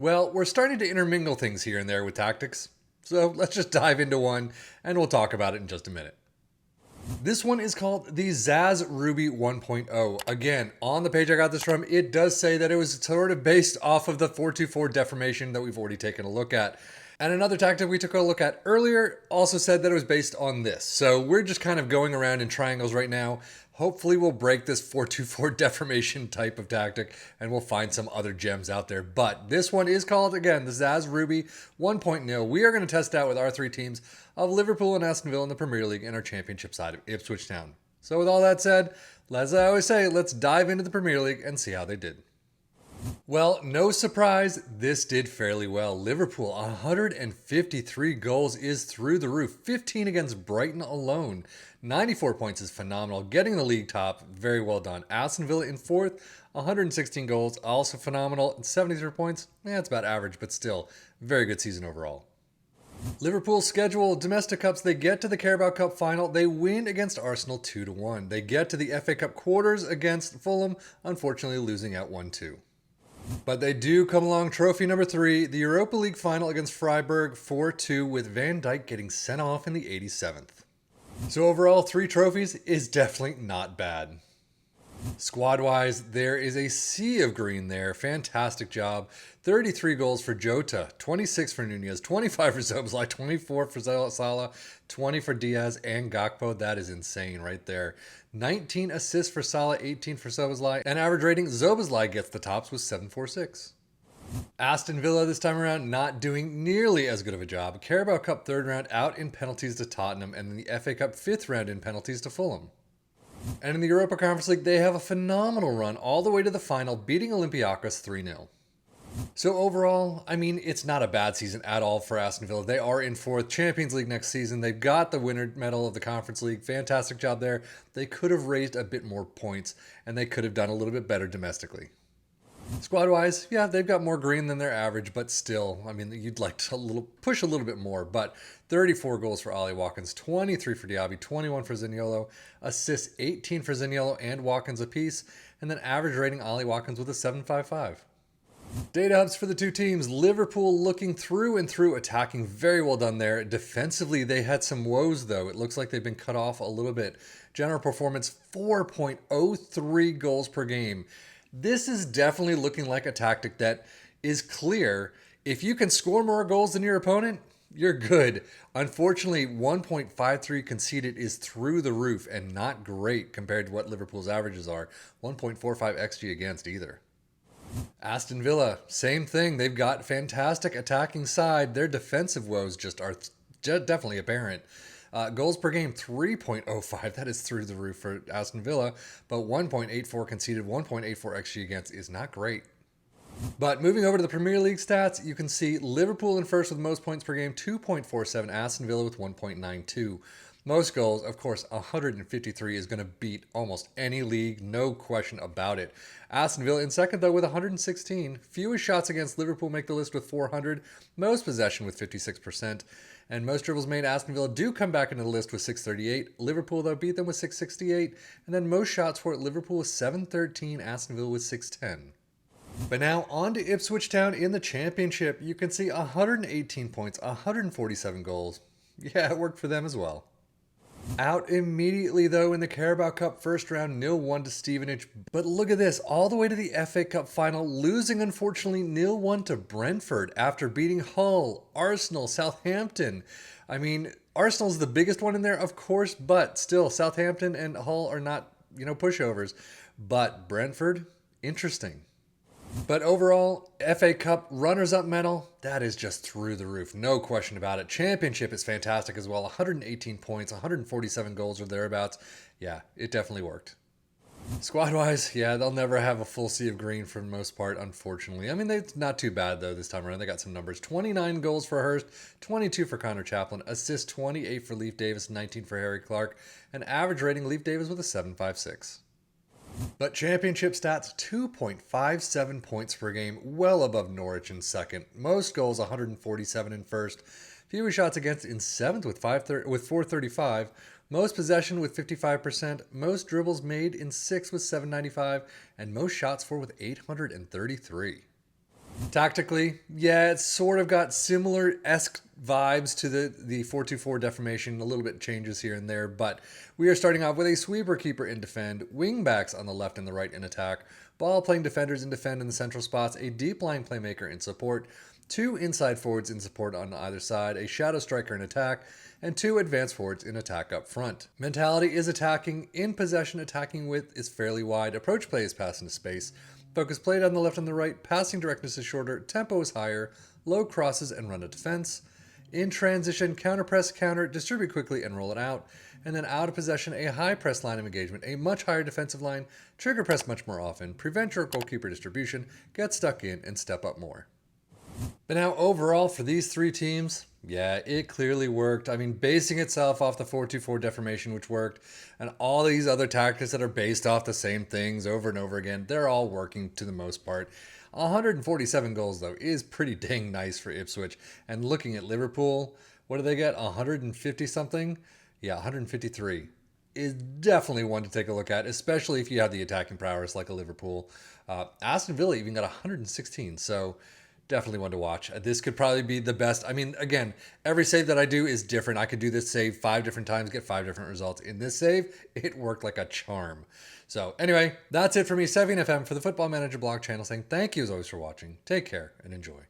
Well, we're starting to intermingle things here and there with tactics, so let's just dive into one and we'll talk about it in just a minute. This one is called the ZAZ Ruby 1.0. Again, on the page I got this from, it does say that it was sort of based off of the 424 deformation that we've already taken a look at. And another tactic we took a look at earlier also said that it was based on this. So we're just kind of going around in triangles right now. Hopefully we'll break this 424 deformation type of tactic and we'll find some other gems out there. But this one is called, again, the ZAZ Ruby 1.0. We are going to test out with our three teams of Liverpool and Aston Villa in the Premier League and our championship side of Ipswich Town. So with all that said, as I always say, let's dive into the Premier League and see how they did. Well, no surprise, this did fairly well. Liverpool, 153 goals is through the roof. 15 against Brighton alone. 94 points is phenomenal. Getting the league top, very well done. Aston Villa in fourth, 116 goals, also phenomenal. 73 points, it's about average, but still, very good season overall. Liverpool's schedule, domestic cups, they get to the Carabao Cup final. They win against Arsenal 2-1. They get to the FA Cup quarters against Fulham, unfortunately losing out 1-2. But they do come along trophy number 3, the Europa League final against Freiburg 4-2 with Van Dijk getting sent off in the 87th. So overall, 3 trophies is definitely not bad. Squad-wise, there is a sea of green there. Fantastic job. 33 goals for Jota, 26 for Nunez, 25 for Szoboszlai, 24 for Salah, 20 for Diaz and Gakpo. That is insane right there. 19 assists for Salah, 18 for Szoboszlai, and average rating, Szoboszlai gets the tops with 746. Aston Villa this time around not doing nearly as good of a job. Carabao Cup third round out in penalties to Tottenham, and then the FA Cup fifth round in penalties to Fulham. And in the Europa Conference League, they have a phenomenal run all the way to the final, beating Olympiacos 3-0. So overall, it's not a bad season at all for Aston Villa. They are in fourth, Champions League next season. They've got the winner medal of the Conference League. Fantastic job there. They could have raised a bit more points, and they could have done a little bit better domestically. Squad-wise, yeah, they've got more green than their average, but still, you'd like to push a little bit more. But 34 goals for Ollie Watkins, 23 for Diaby, 21 for Zaniolo, assists 18 for Zaniolo and Watkins apiece, and then average rating Ollie Watkins with a 7.55. Data hubs for the two teams. Liverpool looking through and through, attacking, very well done there. Defensively, they had some woes, though. It looks like they've been cut off a little bit. General performance, 4.03 goals per game. This is definitely looking like a tactic that is clear. If you can score more goals than your opponent, you're good. Unfortunately, 1.53 conceded is through the roof and not great compared to what Liverpool's averages are. 1.45 XG against either. Aston Villa, same thing. They've got fantastic attacking side. Their defensive woes just are definitely apparent. Goals per game, 3.05. That is through the roof for Aston Villa. But 1.84 conceded, 1.84 XG against is not great. But moving over to the Premier League stats, you can see Liverpool in first with most points per game, 2.47. Aston Villa with 1.92. Most goals, of course, 153 is going to beat almost any league, no question about it. Aston Villa in second, though, with 116. Fewest shots against Liverpool make the list with 400. Most possession with 56%. And most dribbles made, Aston Villa do come back into the list with 638. Liverpool, though, beat them with 668. And then most shots for it, Liverpool with 713. Aston Villa with 610. But now on to Ipswich Town in the championship. You can see 118 points, 147 goals. Yeah, it worked for them as well. Out immediately, though, in the Carabao Cup first round, 0-1 to Stevenage. But look at this, all the way to the FA Cup final, losing, unfortunately, 0-1 to Brentford after beating Hull, Arsenal, Southampton. Arsenal's the biggest one in there, of course, but still, Southampton and Hull are not, pushovers. But Brentford, interesting. But overall, FA Cup runners-up medal, that is just through the roof. No question about it. Championship is fantastic as well. 118 points, 147 goals or thereabouts. Yeah, it definitely worked. Squad-wise, yeah, they'll never have a full sea of green for the most part, unfortunately. They're not too bad, though, this time around. They got some numbers. 29 goals for Hurst, 22 for Connor Chaplin, assist 28 for Leif Davis, 19 for Harry Clark, and average rating Leif Davis with a 7.56. But championship stats, 2.57 points per game, well above Norwich in second. Most goals, 147 in first. Fewest shots against in seventh with 435. Most possession with 55%. Most dribbles made in sixth with 795. And most shots for with 833. Tactically, yeah, it's sort of got similar-esque vibes to the 4-2-4 deformation, a little bit changes here and there, but we are starting off with a sweeper keeper in defend, wingbacks on the left and the right in attack, ball-playing defenders in defend in the central spots, a deep-lying playmaker in support, 2 inside forwards in support on either side, a shadow striker in attack, and 2 advanced forwards in attack up front. Mentality is attacking, in possession attacking width is fairly wide, approach play is pass into space, focus played on the left and the right, passing directness is shorter, tempo is higher, low crosses and run to defense. In transition, counter press, counter, distribute quickly and roll it out. And then out of possession, a high press line of engagement, a much higher defensive line, trigger press much more often, prevent your goalkeeper distribution, get stuck in, and step up more. But now overall for these 3 teams, yeah, it clearly worked. I mean, basing itself off the 4-2-4 deformation, which worked, and all these other tactics that are based off the same things over and over again, they're all working to the most part. 147 goals, though, is pretty dang nice for Ipswich. And looking at Liverpool, what do they get? 150 something? Yeah, 153 is definitely one to take a look at, especially if you have the attacking prowess like a Liverpool. Aston Villa even got 116, so definitely one to watch. This could probably be the best. I mean, again, every save that I do is different. I could do this save 5 different times, get 5 different results. In this save, it worked like a charm. So anyway, that's it for me, Sevian FM, for the Football Manager blog channel, saying thank you as always for watching. Take care and enjoy.